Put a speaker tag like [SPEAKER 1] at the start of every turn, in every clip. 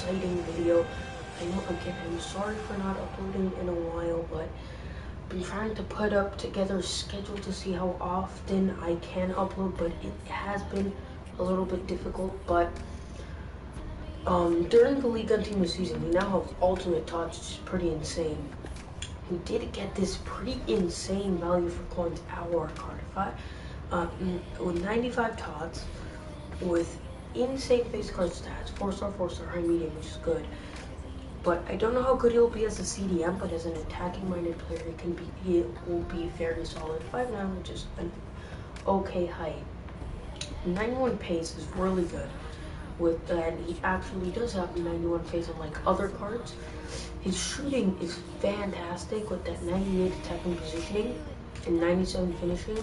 [SPEAKER 1] exciting video. I know, again, I'm sorry for not uploading in a while, but I've been trying to put up together a schedule to see how often I can upload, but it has been a little bit difficult. But during the League Ultimate season, we now have Ultimate TOTS, which is pretty insane. We did get this pretty insane value for coins, Aouar card, with 95 TOTS, with insane base card stats, 4-star, 4-star, high medium, which is good. But I don't know how good he'll be as a CDM, but as an attacking-minded player, he will be very solid. 5'9", which is an okay height. 91 pace is really good. And he actually does have 91 pace unlike other cards. His shooting is fantastic with that 98 attacking positioning and 97 finishing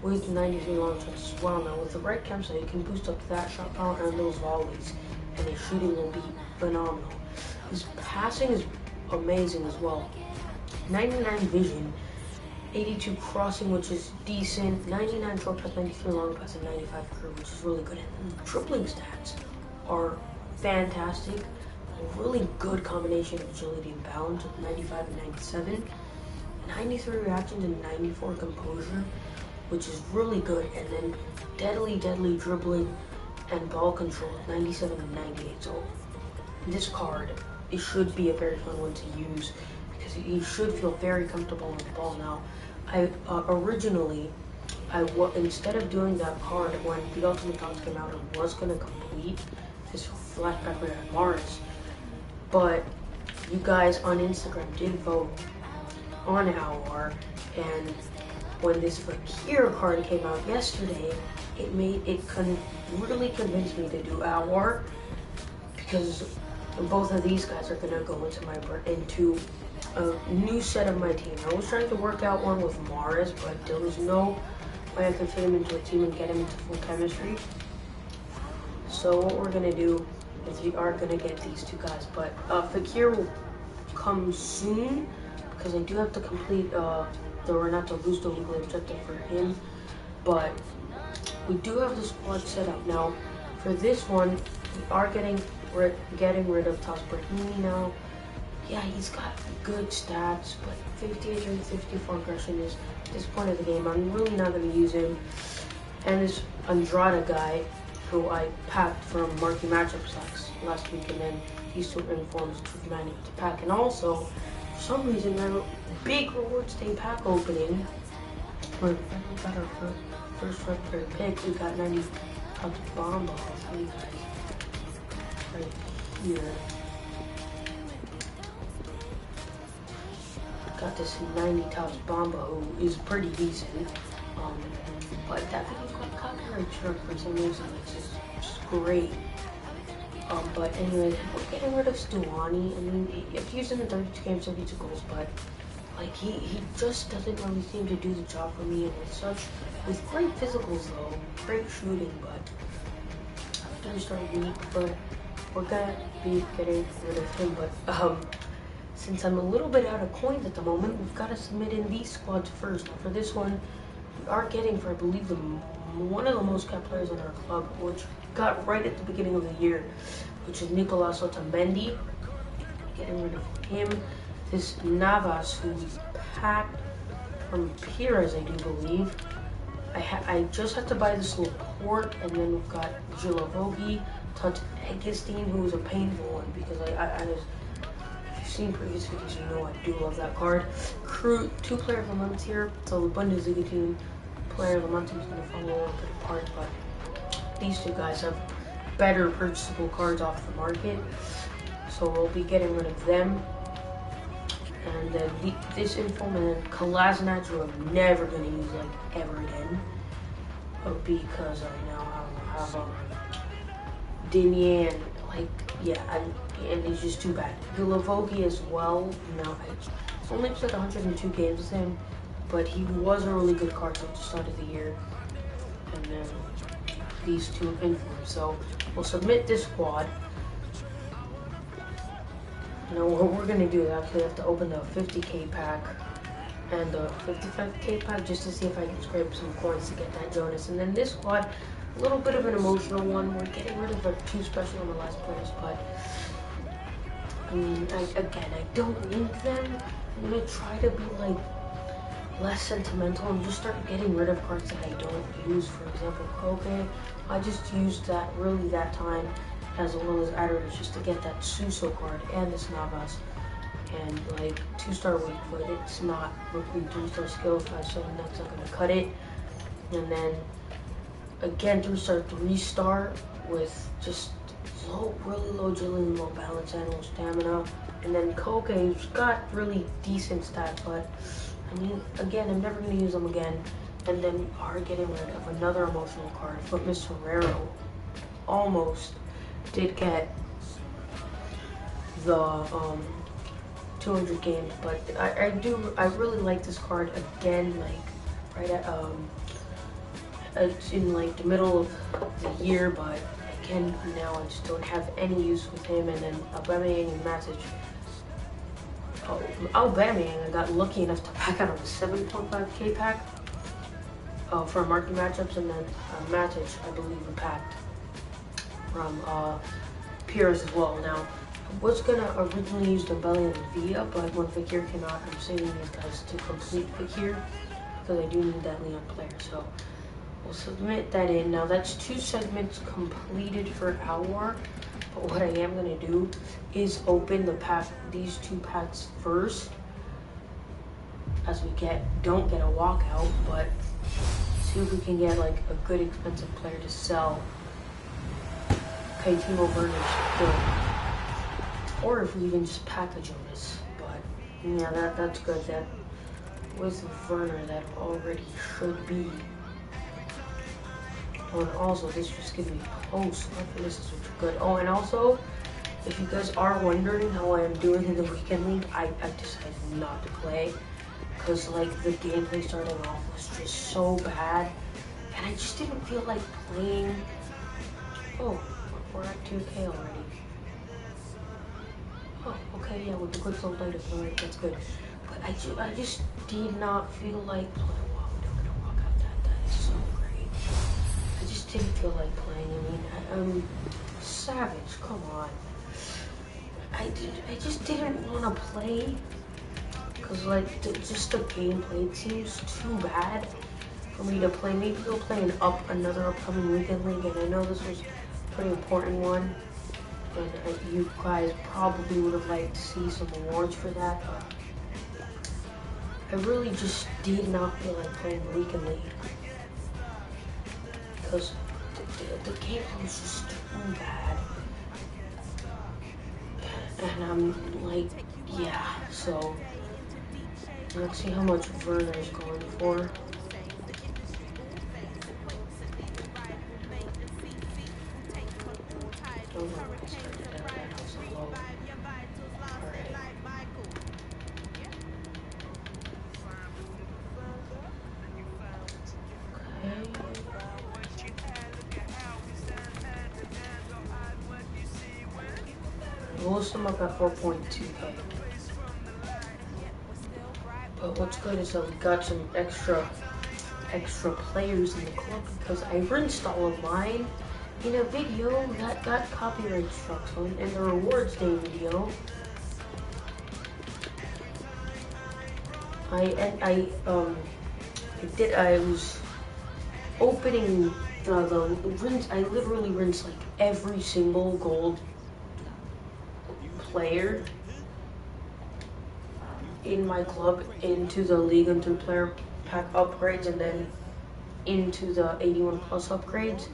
[SPEAKER 1] with 93 long shots as well. Now with the right campsite, you can boost up that shot power and those volleys, and his shooting will be phenomenal. His passing is amazing as well. 99 vision, 82 crossing, which is decent, 99 short pass, 93 long pass, and 95 curve, which is really good. And the dribbling stats are fantastic. A really good combination of agility and balance with 95 and 97. 93 reactions and 94 composure, which is really good. And then deadly dribbling and ball control with 97 and 98. So this card, it should be a very fun one to use because you should feel very comfortable with the ball. Now, originally, instead of doing that card when the Ultimate TOTS came out, I was going to complete this flashback with Mars. But you guys on Instagram did vote on Aouar, and when this Fakir card came out yesterday, it really convinced me to do Aouar, because both of these guys are gonna go into a new set of my team. I was trying to work out one with Mars, but there was no way I could fit him into a team and get him into full chemistry. So what we're gonna do is we are gonna get these two guys, but Fakir will come soon because I do have to complete the Renato Gusto weekly objective for him. But we do have the squad set up now. For this one, we are getting rid of TOTS Brahimi now. Yeah, he's got good stats, but 58 and 54 aggression is at this point of the game. I'm really not gonna use him. And this Andrada guy, who I packed from Marquee Matchups last week, and then these two informs to manage to pack. And also, for some reason, my big rewards day pack opening, where we got our first record pick, we got 90 TOTS bomb balls. Right here. Got this 90 TOTS Bomba, who is pretty decent. But that video got copyright struck for some reason, which is great. But anyway, we're getting rid of Stuani. I mean, I've used him in 32 games, 72 goals, but like he just doesn't really seem to do the job for me. And with great physicals though, great shooting, but after he started weak. But we're gonna be getting rid of him. But since I'm a little bit out of coins at the moment, we've got to submit in these squads first. Now for this one, we are getting for, I believe, one of the most kept players in our club, which got right at the beginning of the year, which is Nicolas Otamendi. Getting rid of him. This Navas, who we packed from Pires, I do believe. I just had to buy this Laporte, and then we've got Gilavogi, TOTS Egglestein, who was a painful one because if you've seen previous videos, you know I do love that card. Crew, 2 player of the month here, so the Bundesliga team player of the month is going to fall a little bit apart, but these two guys have better purchasable cards off the market, so we'll be getting rid of them. And then this Inform and then Kolasinac, who I'm never going to use like ever again, because I now have Dinian, like, yeah, and he's just too bad. Gilavogi as well. Now, I only played 102 games with him, but he was a really good card at the start of the year. And then these two Informs. So we'll submit this squad. Now what we're gonna do is actually have to open the 50k pack and the 55k pack just to see if I can scrape some coins to get that Jonas. And then this squad, a little bit of an emotional one. We're getting rid of our 2 special on the last players, but I mean, again, I don't need them. I'm gonna try to be like less sentimental and just start getting rid of cards that I don't use. For example, Koke, I just used that really that time, as well as Adders, just to get that Suso card and this Navas. And like 2-star weak, but it's not Rookie 3-star skill, 5-7, that's not gonna cut it. And then again 3-star 3-star with just really low agility, low balance, and low stamina. And then Koke's got really decent stats, but I mean, again, I'm never going to use them again. And then we are getting rid of another emotional card, but Mr. Raro almost did get the 200 games, but I really like this card again, like right at it's in like the middle of the year, but again now I just don't have any use with him. And then Aubameyang and Matic. Aubameyang, I got lucky enough to pack out of a 7.5k pack for market matchups, and then Matic, I believe, we packed from Piers as well. Now, I was gonna originally use the Belly and Villa, but when Fakir cannot, I'm saving these guys to complete Fakir because I do need that Leon player. So we'll submit that in. Now that's 2 segments completed for Aouar. But what I am gonna do is open these 2 packs first, as we don't get a walkout, but see if we can get like a good expensive player to sell. Okay, Timo Werner's good, or if we even just pack a Jonas. But yeah, that's good. That with Werner, that already should be. Oh, and also this just gives me post references, which are good. Oh, and also, if you guys are wondering how I am doing in the weekend league, I decided not to play because like the gameplay starting off was just so bad, and I just didn't feel like playing. Oh, we're at 2k already. Oh, okay, yeah, with the quick flow later, alright, that's good. But I just did not feel like playing. Wow, we're gonna walk out that is so great. I just didn't feel like playing. I mean, Savage, come on. I just didn't want to play because like just the gameplay, it seems too bad for me to play. Maybe we'll play another upcoming weekend league, and I know this was a pretty important one, and you guys probably would have liked to see some awards for that. I really just did not feel like playing the weekend league because the gameplay was just too bad. And I'm like, yeah, so let's see how much Werner's going for. Oh no, I started that was so low. Alright. We'll sum up at 4.2k. But what's good is that we got some extra players in the club because I rinsed all of mine in a video that got copyright struck. So in the rewards day video, I was opening the rinse. I literally rinsed like every single gold player in my club into the League and 2 player pack upgrades, and then into the 81 plus upgrades.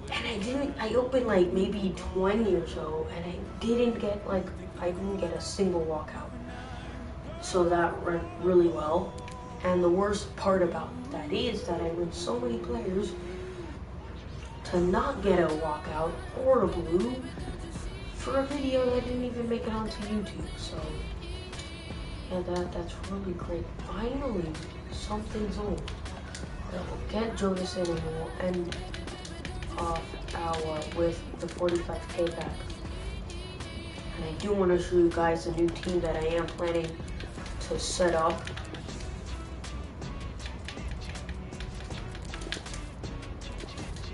[SPEAKER 1] And I opened like maybe 20 or so, and I didn't get a single walkout. So that went really well. And the worst part about that is that I win so many players to not get a walkout or a blue for a video that didn't even make it onto YouTube. So yeah, that's really great. Finally, something's on. We'll get Jonas in, and we'll end off Aouar with the 45k back. And I do want to show you guys the new team that I am planning to set up.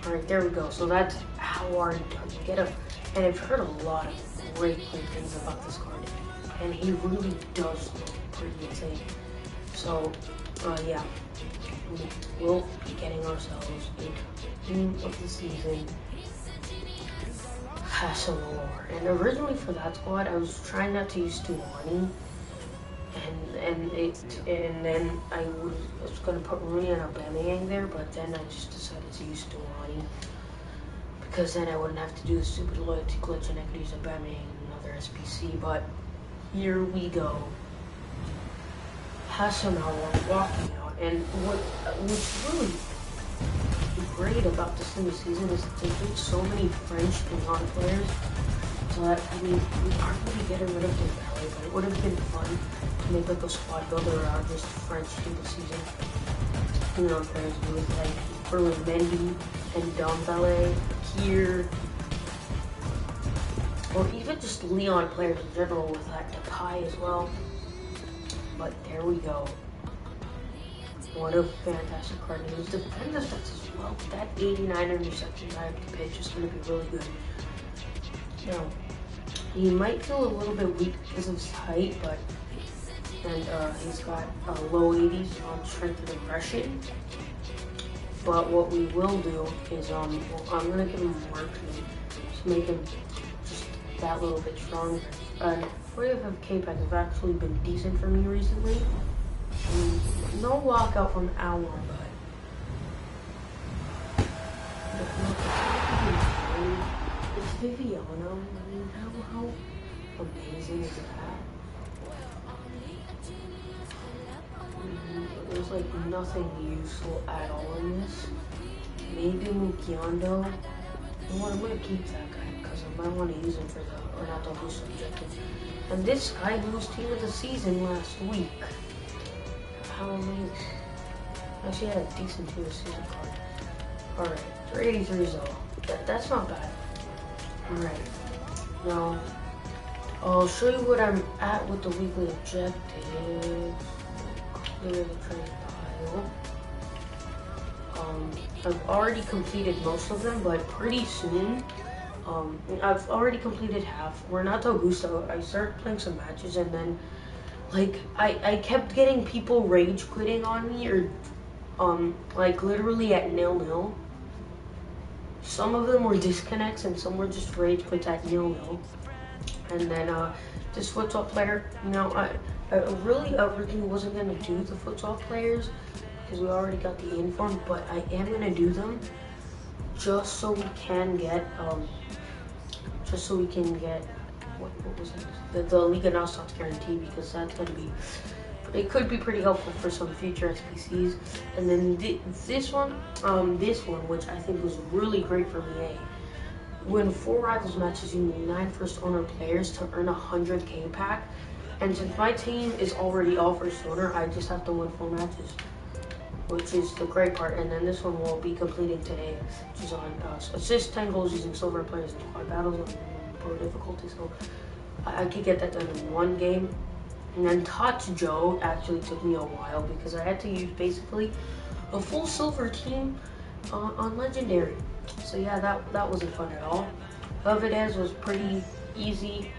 [SPEAKER 1] Alright, there we go. So that's Aouar. Get up. And I've heard a lot of great things about this card, and he really does look pretty insane. So, yeah, we'll be getting ourselves a team of the season, Aouar. And originally for that squad, I was trying not to use Stuani, and then I was gonna put Rooney and Aubameyang there, but then I just decided to use Stuani because then I wouldn't have to do the stupid loyalty glitch and I could use Aubameyang and another SBC. But here we go. Aouar walking out, and what's really great about this new season is that there's been so many French and non-players. So that, I mean, we aren't really getting rid of the ballet, but it would have been fun to make like a squad builder around just French team this season. You know, players with like Mendy and Dembele, here, or even just Leon players in general with that Depay as well. But there we go. What a fantastic card. And his defender stats as well. That 89 interceptions I have to pitch is going to be really good. Now, he might feel a little bit weak because of his height, but he's got low 80s on strength and aggression. But what we will do is I'm going to give him work to make him just that little bit stronger. And 45k packs have actually been decent for me recently. No lockout from Aouar, but it's Viviano. I mean, how amazing is that? There's like nothing useful at all in this. Maybe Mukiondo. You know what? I'm gonna keep that guy because I might want to use him for the Renato Boost objective. And this guy who was team of the season last week. How amazing. Actually had a decent team of the season card. Alright, 383 is all. That's not bad. Alright. Now, I'll show you what I'm at with the weekly objectives. Clear the trade pile. I've already completed most of them, but pretty soon, I've already completed half. Renato Gusto, I started playing some matches and then, like, I kept getting people rage quitting on me or, like, literally at 0-0. Some of them were disconnects and some were just rage quits at 0-0. And then, this futsal player, you know, I really originally wasn't going to do the futsal players because we already got the inform, but I am going to do them just so we can get, what was it? The Liga NOS guarantee, because that's going to be, it could be pretty helpful for some future SBCs. And then this one, which I think was really great for me, win 4 rivals matches, you need 9 first owner players to earn a 100k pack. And since my team is already all first owner, I just have to win 4 matches, which is the great part. And then this one will be completing today, which is on assist 10 goals using silver players in squad battles on pro difficulty. So I could get that done in 1 game. And then TOTS Joe actually took me a while because I had to use basically a full silver team on legendary. So yeah, that wasn't fun at all. Lavidez was pretty easy.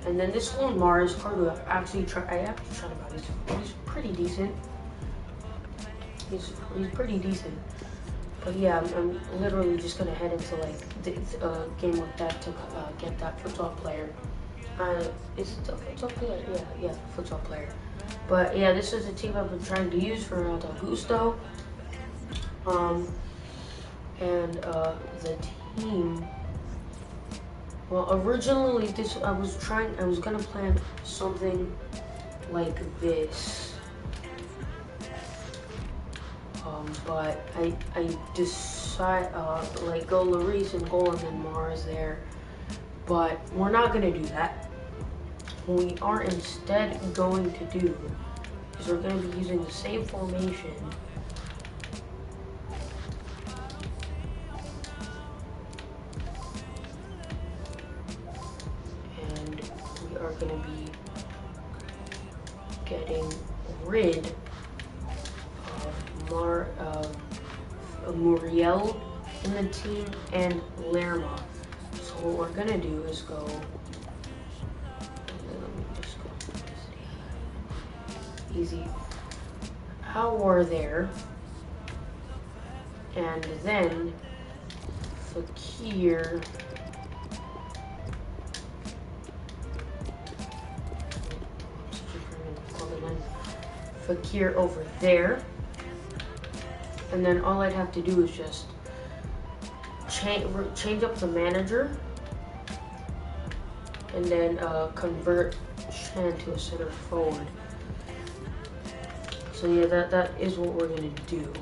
[SPEAKER 1] And then this one Mars card, I actually tried him out. He's pretty decent. He's pretty decent. But yeah, I'm literally just gonna head into like the game like that to get that futsal player. Is it the futsal player? Yeah, futsal player. But yeah, this is the team I've been trying to use for Renato Gusto. And the team. Well, originally I was gonna plan something like this. But I decide like go Lloris and goal and then Mars there. But we're not gonna do that. What we are instead going to do is we're gonna be using the same formation. And we are gonna be getting rid of Muriel in the team and Lerma. So what we're gonna do is go easy. Aouar there. And then Fakir. Fakir over there. And then all I'd have to do is just change up the manager and then convert Shan to a center forward. So yeah, that is what we're gonna do.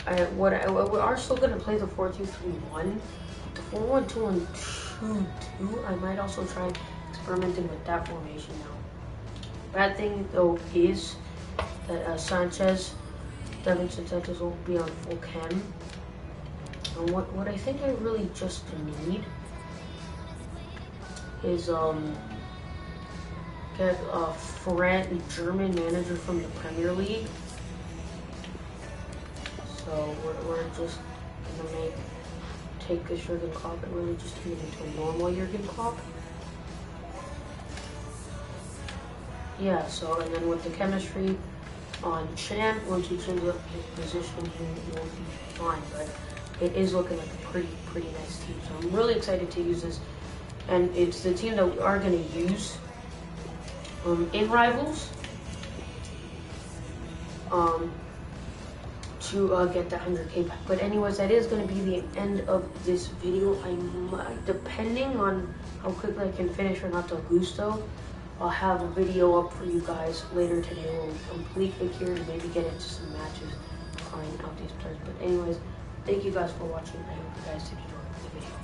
[SPEAKER 1] And we are still gonna play the 4-2-3-1. The 4-1-2-1-2-2. I might also try experimenting with that formation now. Bad thing though is that Sanchez, Davinson Sanchez will be on full chem. And what I think I really just need is get a German manager from the Premier League. So we're just gonna take this Jurgen Klopp and really just turn it into a normal Jurgen Klopp. Yeah, so and then with the chemistry on Chan, once he changes up his position, he will be fine. But it is looking like a pretty nice team. So I'm really excited to use this. And it's the team that we are going to use in Rivals to get the 100K back. But anyways, that is going to be the end of this video. Depending on how quickly I can finish Renato Augusto, I'll have a video up for you guys later today where we complete Fakir and maybe get into some matches trying out these players. But anyways, thank you guys for watching. I hope you guys did enjoy the video.